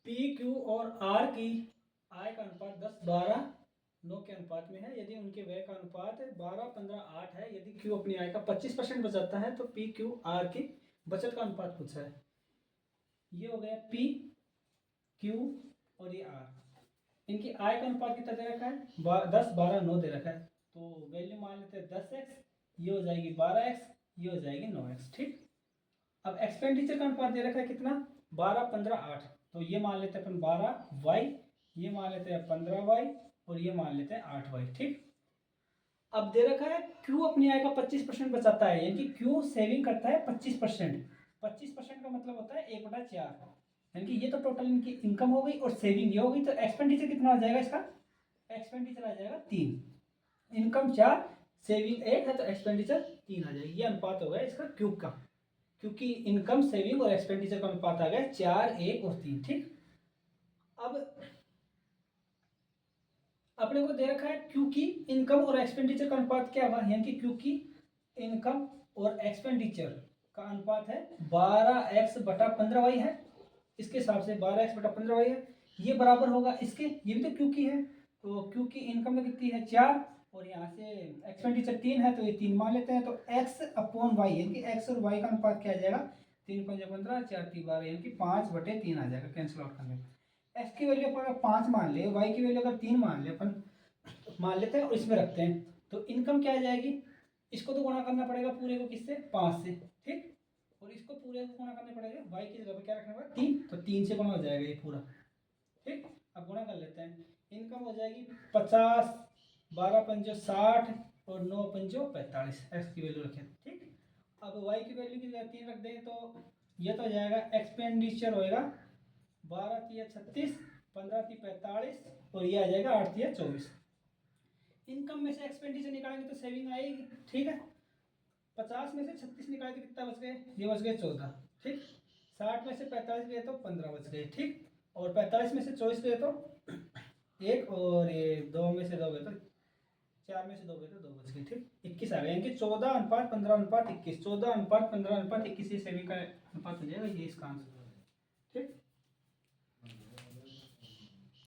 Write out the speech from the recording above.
P Q और are की आय का अनुपात 10-12-9 के अनुपात में है। यदि उनके व्यय का अनुपात 12-15-8 है, यदि क्यू अपनी आय का 25% बचाता है, तो पी क्यू आर की बचत का अनुपात पूछा है। ये हो गया पी क्यू और ये आर। इनकी आय का अनुपात कितना दे रखा है? 10-12-9 दे रखा है। तो वैल्यू मान लेते हैं 10x, ये हो जाएगी 12x, ये हो जाएगी 9x। ठीक। अब एक्सपेंडिचर का अनुपात दे रखा है कितना? 12-15-8। तो ये मान लेते हैं अपन 12y, ये मान लेते हैं 15y और ये मान लेते हैं 8y। ठीक। अब दे रखा है क्यू अपनी आय का 25% बचाता है, यानी कि क्यू सेविंग करता है 25%। 25% का मतलब होता है 1/4, यानी कि ये तो टोटल इनकी इनकम हो गई और सेविंग ये हो गई। तो एक्सपेंडिचर कितना आ जाएगा इसका? एक्सपेंडिचर आ जाएगा 3। इनकम 4, सेविंग 1 है, तो एक्सपेंडिचर 3 आ जाएगी। ये अनुपात हो गया इसका क्यू का, क्योंकि इनकम, सेविंग और एक्सपेंडिचर का अनुपात आ गया 4, 1 और 3। ठीक। अब अपने को दे रखा है क्यू की इनकम और एक्सपेंडिचर का अनुपात क्या हुआ, यानी कि क्यू की इनकम और एक्सपेंडिचर का अनुपात है 12x/15y है। इसके हिसाब से 12x/15y है, ये बराबर होगा इसके, ये भी तो क्यू की है। तो क्यू की इनकम में कितनी है? 4, और यहाँ से एक्सपेंडिचर 3 है, तो ये 3 मान लेते हैं। तो x/y, यानी कि x और y का अनुपात क्या आ जाएगा? 3×5 = 15, 4×3 = 12, यानी कि 5/3 आ जाएगा कैंसिल आउट करने पर। x की वैल्यू अपन 5 मान ले, y की वैल्यू अगर 3 मान ले, अपन मान लेते हैं और इसमें रखते हैं, तो इनकम क्या आ जाएगी? इसको तो गुणा करना पड़ेगा पूरे को किससे? 5 से। ठीक। और इसको पूरे को गुणा करना पड़ेगा, y की जगह पर क्या रखना पड़ेगा? 3, तो 3 से गुणा हो जाएगा ये पूरा। ठीक। अब गुणा कर लेते हैं, इनकम हो जाएगी 50, 12×5 = 60 और 9×5 = 45। एक्स की वैल्यू रखें। ठीक। अब वाई की वैल्यू की जगह 3 रख दें, तो ये तो हो जाएगा एक्सपेंडिचर होएगा 12×3 = 36, 15×3 = 45 और ये आ जाएगा 8×3 = 24। इनकम में से एक्सपेंडिचर निकालेंगे तो सेविंग आएगी। ठीक है। 50 में से 36 निकाले तो कितना बच गए? ये बच गए 14। ठीक। 60 में से 45 गए तो 15 बच गए। ठीक। और 45 में से 24 गए तो 1, और ये 2 में से 2 गए तो 4 में से 2 गए तो 2 बच गए। ठीक। 21 आ गए, यानी कि 14:15:21, 14:15:21 ये सेविंग का अनुपात हो जाएगा। ये इसका आंसर हो जाएगा। ठीक।